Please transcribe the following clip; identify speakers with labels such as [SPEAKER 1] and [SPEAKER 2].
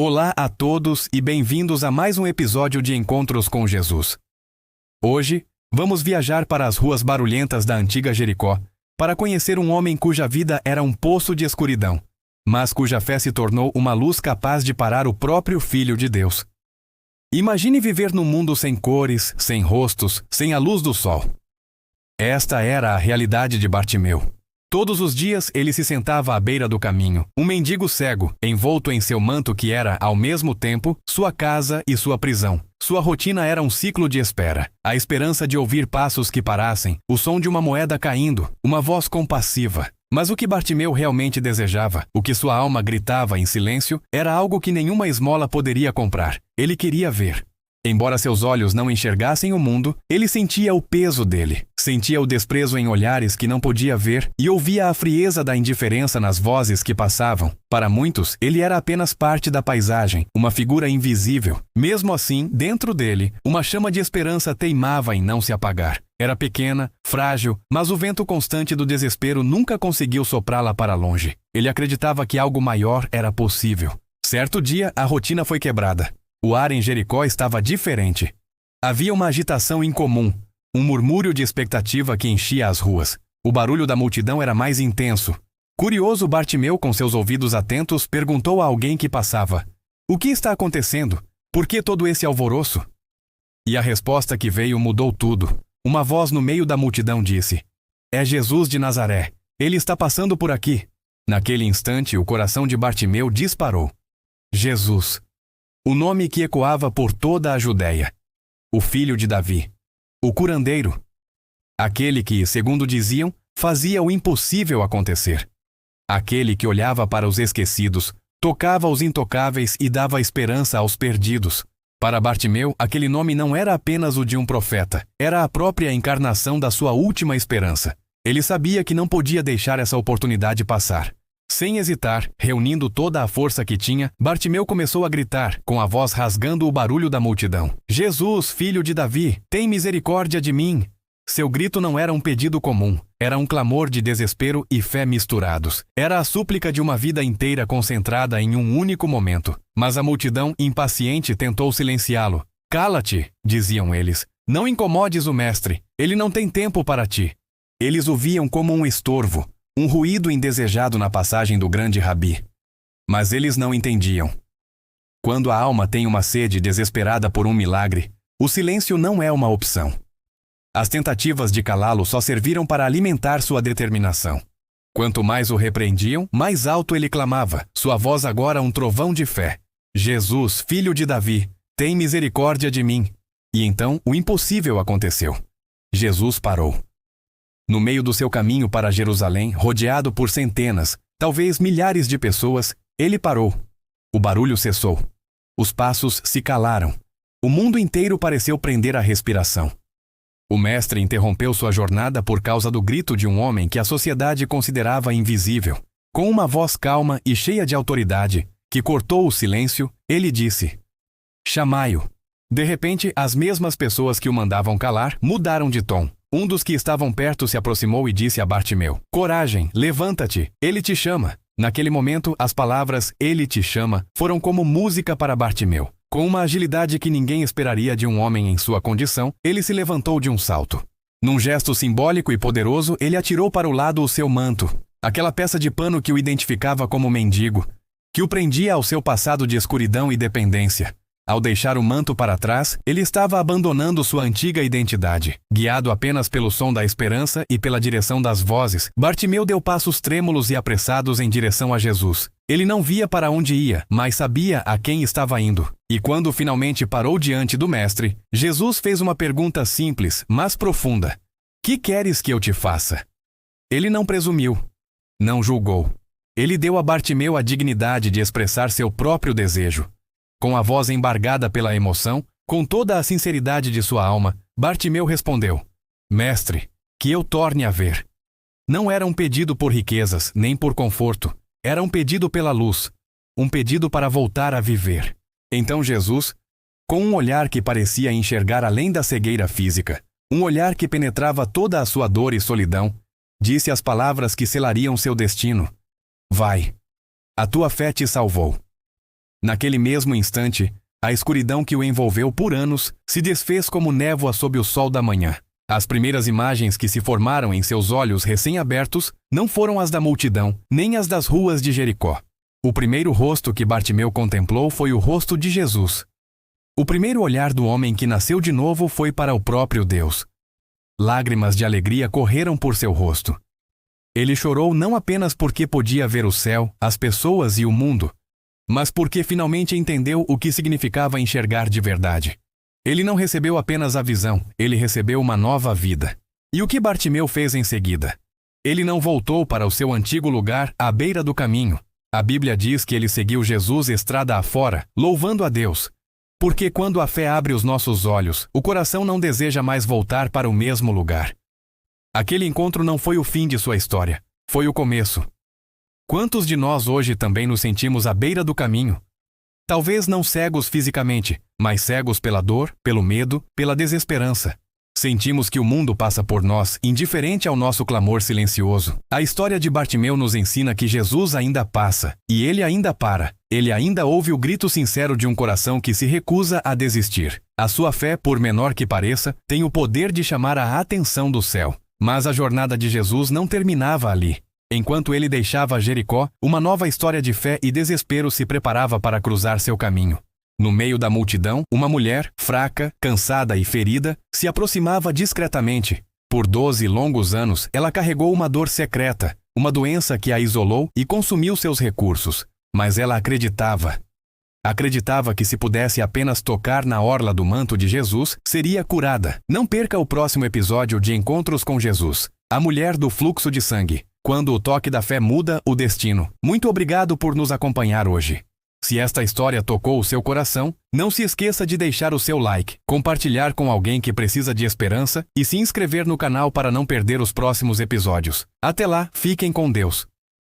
[SPEAKER 1] Olá a todos e bem-vindos a mais um episódio de Encontros com Jesus. Hoje, vamos viajar para as ruas barulhentas da antiga Jericó para conhecer um homem cuja vida era um poço de escuridão, mas cuja fé se tornou uma luz capaz de parar o próprio Filho de Deus. Imagine viver num mundo sem cores, sem rostos, sem a luz do sol. Esta era a realidade de Bartimeu. Todos os dias ele se sentava à beira do caminho, um mendigo cego, envolto em seu manto que era, ao mesmo tempo, sua casa e sua prisão. Sua rotina era um ciclo de espera, a esperança de ouvir passos que parassem, o som de uma moeda caindo, uma voz compassiva. Mas o que Bartimeu realmente desejava, o que sua alma gritava em silêncio, era algo que nenhuma esmola poderia comprar. Ele queria ver. Embora seus olhos não enxergassem o mundo, ele sentia o peso dele, sentia o desprezo em olhares que não podia ver e ouvia a frieza da indiferença nas vozes que passavam. Para muitos, ele era apenas parte da paisagem, uma figura invisível. Mesmo assim, dentro dele, uma chama de esperança teimava em não se apagar. Era pequena, frágil, mas o vento constante do desespero nunca conseguiu soprá-la para longe. Ele acreditava que algo maior era possível. Certo dia, a rotina foi quebrada. O ar em Jericó estava diferente. Havia uma agitação incomum, um murmúrio de expectativa que enchia as ruas. O barulho da multidão era mais intenso. Curioso, Bartimeu, com seus ouvidos atentos, perguntou a alguém que passava: "O que está acontecendo? Por que todo esse alvoroço?" E a resposta que veio mudou tudo. Uma voz no meio da multidão disse: "É Jesus de Nazaré. Ele está passando por aqui." Naquele instante, o coração de Bartimeu disparou. Jesus. O nome que ecoava por toda a Judéia. O filho de Davi. O curandeiro. Aquele que, segundo diziam, fazia o impossível acontecer. Aquele que olhava para os esquecidos, tocava os intocáveis e dava esperança aos perdidos. Para Bartimeu, aquele nome não era apenas o de um profeta, era a própria encarnação da sua última esperança. Ele sabia que não podia deixar essa oportunidade passar. Sem hesitar, reunindo toda a força que tinha, Bartimeu começou a gritar, com a voz rasgando o barulho da multidão: "Jesus, filho de Davi, tem misericórdia de mim!" Seu grito não era um pedido comum, era um clamor de desespero e fé misturados. Era a súplica de uma vida inteira concentrada em um único momento. Mas a multidão, impaciente, tentou silenciá-lo. "Cala-te", diziam eles. "Não incomodes o mestre, ele não tem tempo para ti." Eles o viam como um estorvo, um ruído indesejado na passagem do grande rabi. Mas eles não entendiam. Quando a alma tem uma sede desesperada por um milagre, o silêncio não é uma opção. As tentativas de calá-lo só serviram para alimentar sua determinação. Quanto mais o repreendiam, mais alto ele clamava, sua voz agora um trovão de fé: "Jesus, filho de Davi, tem misericórdia de mim." E então o impossível aconteceu. Jesus parou. No meio do seu caminho para Jerusalém, rodeado por centenas, talvez milhares de pessoas, ele parou. O barulho cessou. Os passos se calaram. O mundo inteiro pareceu prender a respiração. O mestre interrompeu sua jornada por causa do grito de um homem que a sociedade considerava invisível. Com uma voz calma e cheia de autoridade, que cortou o silêncio, ele disse: "Chamai-o." De repente, as mesmas pessoas que o mandavam calar mudaram de tom. Um dos que estavam perto se aproximou e disse a Bartimeu: "Coragem, levanta-te, ele te chama." Naquele momento, as palavras "ele te chama" foram como música para Bartimeu. Com uma agilidade que ninguém esperaria de um homem em sua condição, ele se levantou de um salto. Num gesto simbólico e poderoso, ele atirou para o lado o seu manto, aquela peça de pano que o identificava como mendigo, que o prendia ao seu passado de escuridão e dependência. Ao deixar o manto para trás, ele estava abandonando sua antiga identidade. Guiado apenas pelo som da esperança e pela direção das vozes, Bartimeu deu passos trêmulos e apressados em direção a Jesus. Ele não via para onde ia, mas sabia a quem estava indo. E quando finalmente parou diante do mestre, Jesus fez uma pergunta simples, mas profunda: "Que queres que eu te faça?" Ele não presumiu, não julgou. Ele deu a Bartimeu a dignidade de expressar seu próprio desejo. Com a voz embargada pela emoção, com toda a sinceridade de sua alma, Bartimeu respondeu: "Mestre, que eu torne a ver." Não era um pedido por riquezas, nem por conforto. Era um pedido pela luz, um pedido para voltar a viver. Então Jesus, com um olhar que parecia enxergar além da cegueira física, um olhar que penetrava toda a sua dor e solidão, disse as palavras que selariam seu destino: "Vai, a tua fé te salvou." Naquele mesmo instante, a escuridão que o envolveu por anos se desfez como névoa sob o sol da manhã. As primeiras imagens que se formaram em seus olhos recém-abertos não foram as da multidão, nem as das ruas de Jericó. O primeiro rosto que Bartimeu contemplou foi o rosto de Jesus. O primeiro olhar do homem que nasceu de novo foi para o próprio Deus. Lágrimas de alegria correram por seu rosto. Ele chorou não apenas porque podia ver o céu, as pessoas e o mundo, mas porque finalmente entendeu o que significava enxergar de verdade. Ele não recebeu apenas a visão, ele recebeu uma nova vida. E o que Bartimeu fez em seguida? Ele não voltou para o seu antigo lugar à beira do caminho. A Bíblia diz que ele seguiu Jesus estrada afora, louvando a Deus. Porque quando a fé abre os nossos olhos, o coração não deseja mais voltar para o mesmo lugar. Aquele encontro não foi o fim de sua história, foi o começo. Quantos de nós hoje também nos sentimos à beira do caminho? Talvez não cegos fisicamente, mas cegos pela dor, pelo medo, pela desesperança. Sentimos que o mundo passa por nós, indiferente ao nosso clamor silencioso. A história de Bartimeu nos ensina que Jesus ainda passa, e ele ainda para. Ele ainda ouve o grito sincero de um coração que se recusa a desistir. A sua fé, por menor que pareça, tem o poder de chamar a atenção do céu. Mas a jornada de Jesus não terminava ali. Enquanto ele deixava Jericó, uma nova história de fé e desespero se preparava para cruzar seu caminho. No meio da multidão, uma mulher, fraca, cansada e ferida, se aproximava discretamente. Por 12 longos anos, ela carregou uma dor secreta, uma doença que a isolou e consumiu seus recursos. Mas ela acreditava. Acreditava que se pudesse apenas tocar na orla do manto de Jesus, seria curada. Não perca o próximo episódio de Encontros com Jesus. A mulher do fluxo de sangue. Quando o toque da fé muda o destino. Muito obrigado por nos acompanhar hoje. Se esta história tocou o seu coração, não se esqueça de deixar o seu like, compartilhar com alguém que precisa de esperança e se inscrever no canal para não perder os próximos episódios. Até lá, fiquem com Deus.